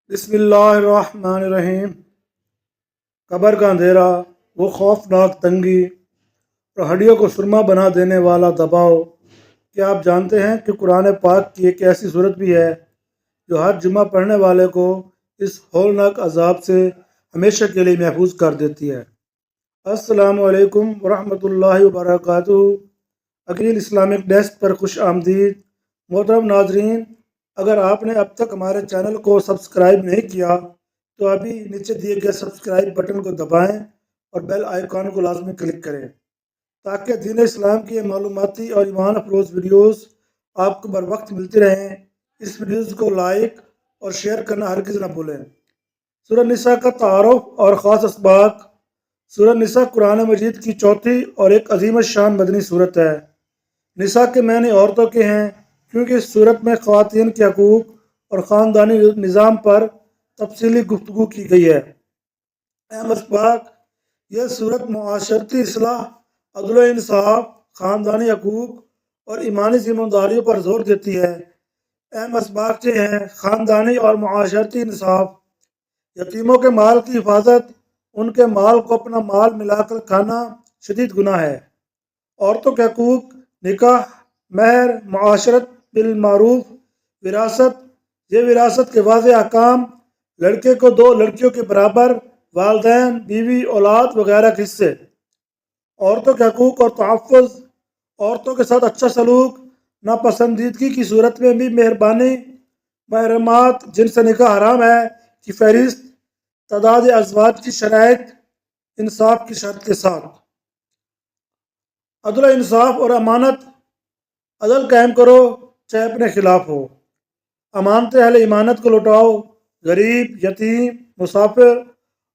بسم اللہ الرحمن الرحیم۔ قبر کا اندھیرا، وہ خوفناک تنگی اور ہڈیوں کو سرما بنا دینے والا دباؤ۔ کیا آپ جانتے ہیں کہ قرآن پاک کی ایک ایسی صورت بھی ہے جو ہر جمعہ پڑھنے والے کو اس ہولناک عذاب سے ہمیشہ کے لیے محفوظ کر دیتی ہے؟ السلام علیکم ورحمۃ اللہ وبرکاتہ۔ عقیل اسلامک ڈیسک پر خوش آمدید۔ محترم ناظرین، اگر آپ نے اب تک ہمارے چینل کو سبسکرائب نہیں کیا تو ابھی نیچے دیے گئے سبسکرائب بٹن کو دبائیں اور بیل آئیکن کو لازمی کلک کریں تاکہ دین اسلام کی معلوماتی اور ایمان افروز ویڈیوز آپ کو بر وقت ملتی رہیں۔ اس ویڈیوز کو لائک اور شیئر کرنا ہرگز نہ بھولیں۔ سورہ نساء کا تعارف اور خاص اسباق۔ سورہ نساء قرآن مجید کی چوتھی اور ایک عظیم الشان مدنی صورت ہے۔ نساء کے معنی عورتوں کے ہیں کیونکہ اس صورت میں خواتین کے حقوق اور خاندانی نظام پر تفصیلی گفتگو کی گئی ہے۔ اہم اسباق: یہ صورت معاشرتی اصلاح، عدل و انصاف، خاندانی حقوق اور ایمانی ذمہ داریوں پر زور دیتی ہے۔ اہم اسباق یہ ہیں: خاندانی اور معاشرتی انصاف، یتیموں کے مال کی حفاظت، ان کے مال کو اپنا مال ملا کر کھانا شدید گناہ ہے۔ عورتوں کے حقوق، نکاح، مہر، معاشرت بالمعروف، وراثت، یہ وراثت کے واضح احکام، لڑکے کو دو لڑکیوں کے برابر، والدین، بیوی، اولاد وغیرہ کے حصے۔ عورتوں کے حقوق اور تحفظ، عورتوں کے ساتھ اچھا سلوک، ناپسندیدگی کی صورت میں بھی مہربانی، محرمات جن سے نکاح حرام ہے کی فہرست، تعداد ازواج کی شرائط، انصاف کی شرط کے ساتھ۔ عدل و انصاف اور امانت، عدل قائم کرو چاہے اپنے خلاف ہو، امانت اہل ایمانت کو لوٹاؤ، غریب، یتیم، مسافر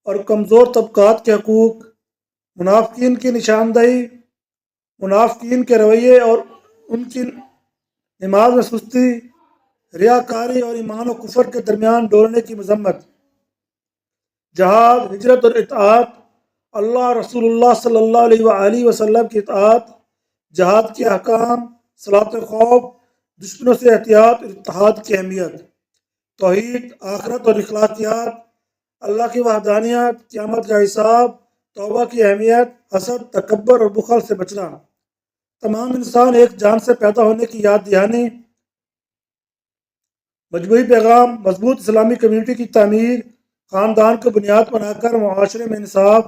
اور کمزور طبقات کے حقوق، منافقین کی نشاندہی، منافقین کے رویے اور ان کی نماز میں سستی، ریاکاری اور ایمان و کفر کے درمیان ڈولنے کی مذمت، جہاد، ہجرت اور اطاعت، اللہ رسول اللہ صلی اللہ علیہ وآلہ وسلم کی اطاعت، جہاد کے احکام، صلاۃ خوف، دشمنوں سے احتیاط اور اتحاد کی اہمیت، توحید، آخرت اور اخلاقیات، اللہ کی وحدانیت، قیامت کا حساب، توبہ کی اہمیت، حسد، تکبر اور بخل سے بچنا، تمام انسان ایک جان سے پیدا ہونے کی یاد دہانی، مجموعی پیغام، مضبوط اسلامی کمیونٹی کی تعمیر، خاندان کو بنیاد بنا کر معاشرے میں انصاف،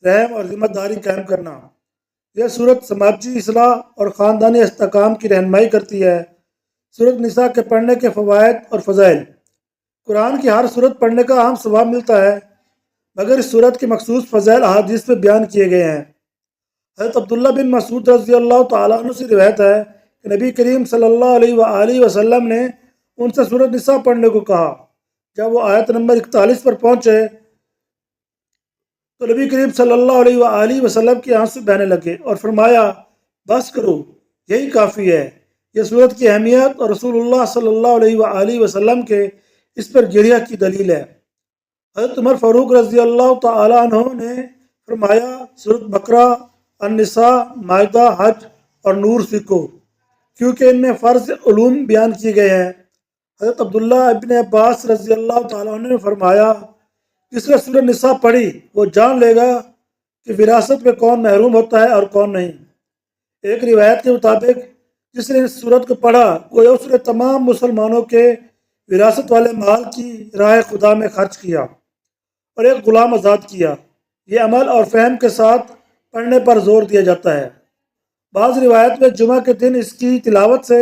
رحم اور ذمہ داری قائم کرنا۔ یہ صورت سماجی اصلاح اور خاندانی استحکام کی رہنمائی کرتی ہے۔ سورۃ نساء کے پڑھنے کے فوائد اور فضائل۔ قرآن کی ہر صورت پڑھنے کا اہم ثواب ملتا ہے، مگر اس صورت کے مخصوص فضائل احادیث میں بیان کیے گئے ہیں۔ حضرت عبداللہ بن مسعود رضی اللہ تعالیٰ عنہ سے روایت ہے کہ نبی کریم صلی اللہ علیہ وآلہ وسلم نے ان سے سورۃ نساء پڑھنے کو کہا۔ جب وہ آیت نمبر 41 پر پہنچے تو نبی کریم صلی اللہ علیہ وآلہ وسلم کے آنسو بہنے لگے اور فرمایا، بس کرو، یہی کافی ہے۔ یہ صورت کی اہمیت اور رسول اللہ صلی اللہ علیہ وآلہ وسلم کے اس پر گریہ کی دلیل ہے۔ حضرت عمر فاروق رضی اللہ تعالیٰ عنہ نے فرمایا، سورۃ بقرہ، النساء، مائدہ، حج اور نور سیکھو، کیونکہ ان میں فرض علوم بیان کیے گئے ہیں۔ حضرت عبداللہ ابن عباس رضی اللہ تعالیٰ عنہ نے فرمایا، جس نے سورۃ نساء پڑھی وہ جان لے گا کہ وراثت میں کون محروم ہوتا ہے اور کون نہیں۔ ایک روایت کے مطابق جس نے اس سورت کو پڑھا گویا اس نے تمام مسلمانوں کے وراثت والے مال کی راہ خدا میں خرچ کیا اور ایک غلام آزاد کیا۔ یہ عمل اور فہم کے ساتھ پڑھنے پر زور دیا جاتا ہے۔ بعض روایت میں جمعہ کے دن اس کی تلاوت سے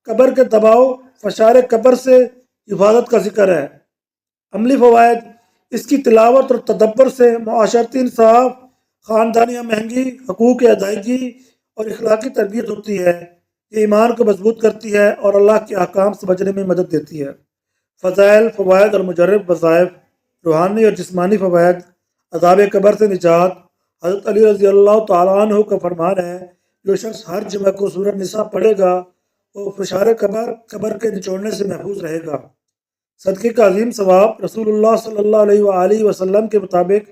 قبر کے دباؤ، فشار قبر سے حفاظت کا ذکر ہے۔ عملی فوائد: اس کی تلاوت اور تدبر سے معاشرتی انصاف، خاندانی مہنگی، حقوق کی ادائیگی اور اخلاقی تربیت ہوتی ہے۔ یہ ایمان کو مضبوط کرتی ہے اور اللہ کے احکام سمجھنے میں مدد دیتی ہے۔ فضائل، فوائد اور مجرب وظائف: روحانی اور جسمانی فوائد، عذاب قبر سے نجات۔ حضرت علی رضی اللہ تعالیٰ عنہ کا فرمان ہے، جو شخص ہر جمعہ کو سورۃ نساء پڑھے گا وہ فشار قبر کے نچوڑنے سے محفوظ رہے گا۔ صدقے کا عظیم ثواب: رسول اللہ صلی اللہ علیہ وآلہ وسلم کے مطابق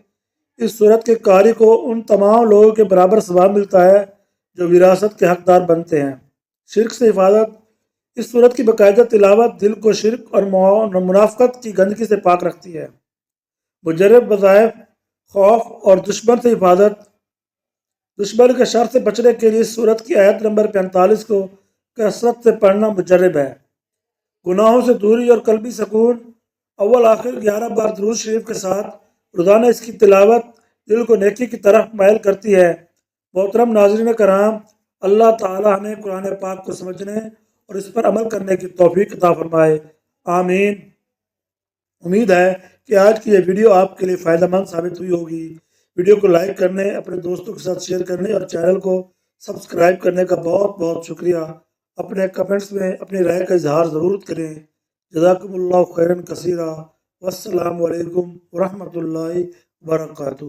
اس صورت کے قاری کو ان تمام لوگوں کے برابر ثواب ملتا ہے جو وراثت کے حقدار بنتے ہیں۔ شرک سے حفاظت: اس صورت کی باقاعدہ تلاوت دل کو شرک اور منافقت کی گندگی سے پاک رکھتی ہے۔ مجرب وظائف، خوف اور دشمن سے حفاظت، دشمن کے شر سے بچنے کے لیے صورت کی آیت نمبر 45 کو کثرت سے پڑھنا مجرب ہے۔ گناہوں سے دوری اور قلبی سکون، اول آخر 11 بار درود شریف کے ساتھ روزانہ اس کی تلاوت دل کو نیکی کی طرف مائل کرتی ہے۔ محترم ناظرین کرام، اللہ تعالی ہمیں قرآن پاک کو سمجھنے اور اس پر عمل کرنے کی توفیق عطا فرمائے، آمین۔ امید ہے کہ آج کی یہ ویڈیو آپ کے لیے فائدہ مند ثابت ہوئی ہوگی۔ ویڈیو کو لائک کرنے، اپنے دوستوں کے ساتھ شیئر کرنے اور چینل کو سبسکرائب کرنے کا بہت بہت شکریہ۔ اپنے کمنٹس میں اپنی رائے کا اظہار ضرور کریں۔ جزاکم اللہ خیرا کثیرا، والسلام علیکم ورحمۃ اللہ وبرکاتہ۔